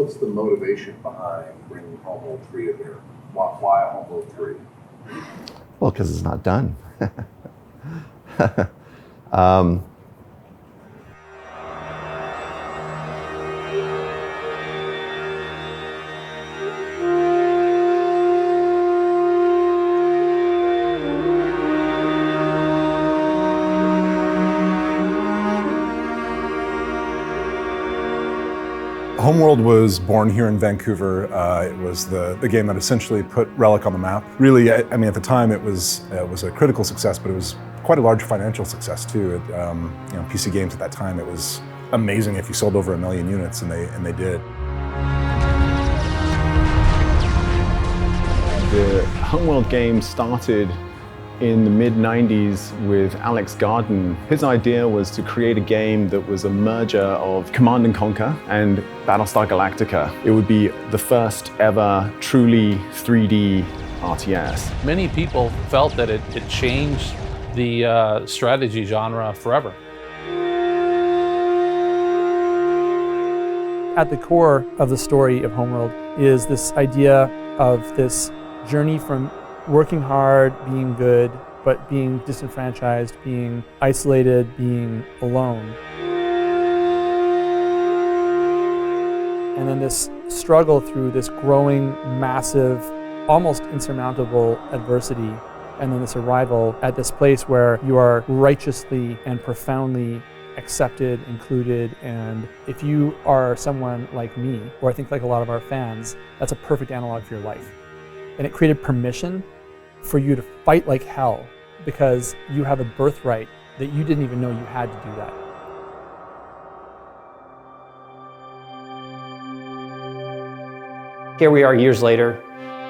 what's the motivation behind bringing Homeworld 3 in there? Why Homeworld 3? Well, because it's not done. Homeworld was born here in Vancouver. It was the game that essentially put Relic on the map. Really, I mean, at the time it was a critical success, but it was quite a large financial success too. PC games at that time, it was amazing if you sold over 1 million units, and they did. The Homeworld game started in the mid-90s with Alex Garden. His idea was to create a game that was a merger of Command & Conquer and Battlestar Galactica. It would be the first ever truly 3D RTS. Many people felt that it changed the strategy genre forever. At the core of the story of Homeworld is this idea of this journey from working hard, being good, but being disenfranchised, being isolated, being alone. And then this struggle through this growing, massive, almost insurmountable adversity, and then this arrival at this place where you are righteously and profoundly accepted, included, and if you are someone like me, or I think like a lot of our fans, that's a perfect analog for your life. And it created permission for you to fight like hell because you have a birthright that you didn't even know you had to do that. Here we are years later,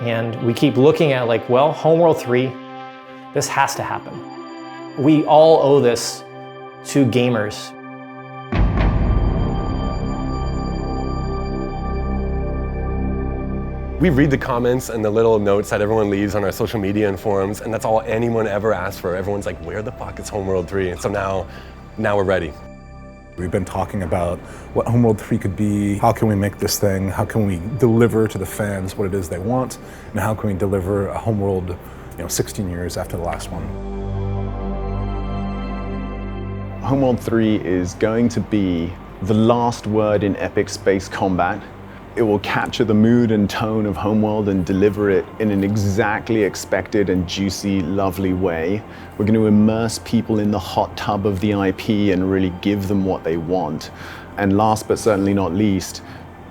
and we keep looking at like, well, Homeworld 3, this has to happen. We all owe this to gamers. We read the comments and the little notes that everyone leaves on our social media and forums, and that's all anyone ever asks for. Everyone's like, where the fuck is Homeworld 3? And so now we're ready. We've been talking about what Homeworld 3 could be, how can we make this thing, how can we deliver to the fans what it is they want, and how can we deliver a Homeworld 16 years after the last one. Homeworld 3 is going to be the last word in epic space combat. It will capture the mood and tone of Homeworld and deliver it in an exactly expected and juicy, lovely way. We're going to immerse people in the hot tub of the IP and really give them what they want. And last but certainly not least,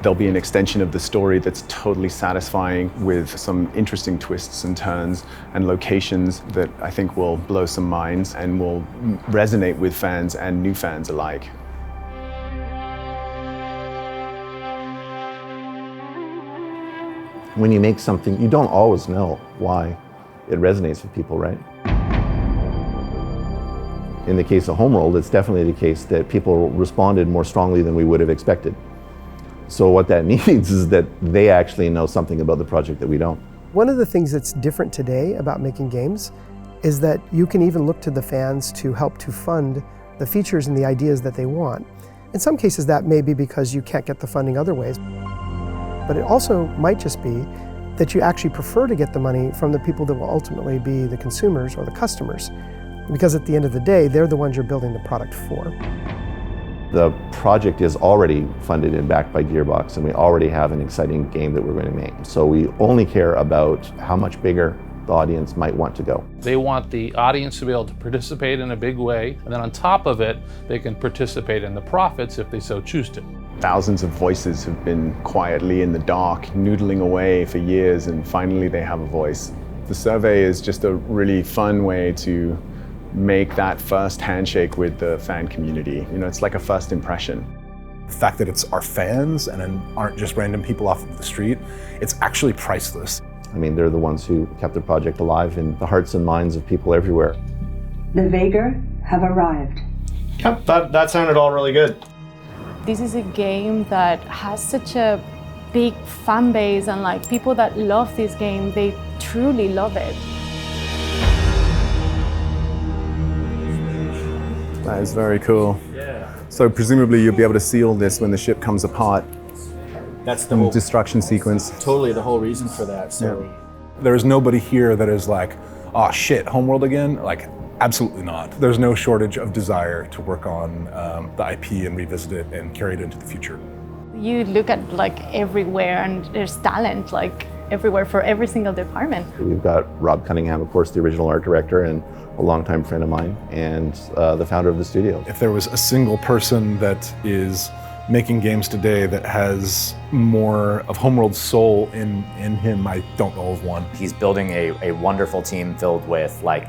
there'll be an extension of the story that's totally satisfying with some interesting twists and turns and locations that I think will blow some minds and will resonate with fans and new fans alike. When you make something, you don't always know why it resonates with people, right? In the case of Homeworld, it's definitely the case that people responded more strongly than we would have expected. So what that means is that they actually know something about the project that we don't. One of the things that's different today about making games is that you can even look to the fans to help to fund the features and the ideas that they want. In some cases that may be because you can't get the funding other ways. But it also might just be that you actually prefer to get the money from the people that will ultimately be the consumers or the customers. Because at the end of the day, they're the ones you're building the product for. The project is already funded and backed by Gearbox, and we already have an exciting game that we're going to make. So we only care about how much bigger the audience might want to go. They want the audience to be able to participate in a big way, and then on top of it, they can participate in the profits if they so choose to. Thousands of voices have been quietly in the dark, noodling away for years, and finally they have a voice. The survey is just a really fun way to make that first handshake with the fan community. It's like a first impression. The fact that it's our fans and aren't just random people off of the street, it's actually priceless. I mean, they're the ones who kept the project alive in the hearts and minds of people everywhere. The Vagar have arrived. Yep, that sounded all really good. This is a game that has such a big fan base, and like people that love this game, they truly love it. That is very cool. Yeah. So presumably you'll be able to seal this when the ship comes apart. That's the whole destruction sequence. Totally the whole reason for that. So There's nobody here that is like, oh shit, Homeworld again? Like, absolutely not. There's no shortage of desire to work on the IP and revisit it and carry it into the future. You look at like everywhere and there's talent like everywhere for every single department. We've got Rob Cunningham, of course, the original art director and a longtime friend of mine, and the founder of the studio. If there was a single person that is making games today that has more of Homeworld's soul in him, I don't know of one. He's building a wonderful team filled with like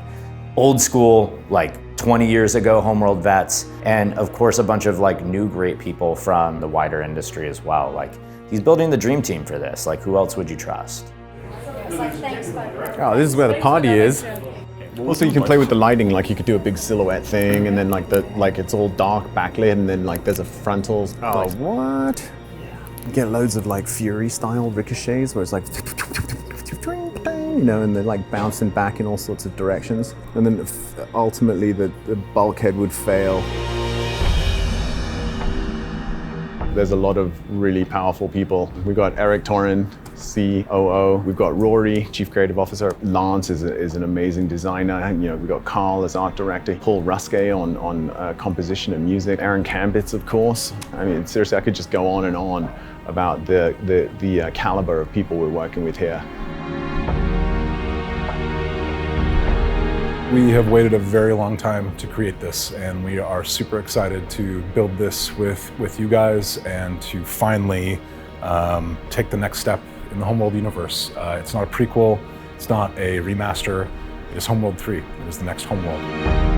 old school, like 20 years ago Homeworld vets, and of course a bunch of like new great people from the wider industry as well. Like he's building the dream team for this. Like who else would you trust? Oh, this is where the party is. Also, you can play with the lighting. Like you could do a big silhouette thing, and then like it's all dark backlit, and then like there's a frontal. Oh, like, what? You get loads of like Fury style ricochets, where it's like, you know, and they're like bouncing back in all sorts of directions, and then ultimately the bulkhead would fail. There's a lot of really powerful people. We've got Eric Torin, COO. We've got Rory, Chief Creative Officer. Lance is an amazing designer. And, you know, we've got Carl as art director. Paul Ruske on composition and music. Aaron Kambitz, of course. I mean, seriously, I could just go on and on about the caliber of people we're working with here. We have waited a very long time to create this, and we are super excited to build this with you guys and to finally take the next step in the Homeworld universe. It's not a prequel, it's not a remaster, it is Homeworld 3. It is the next Homeworld.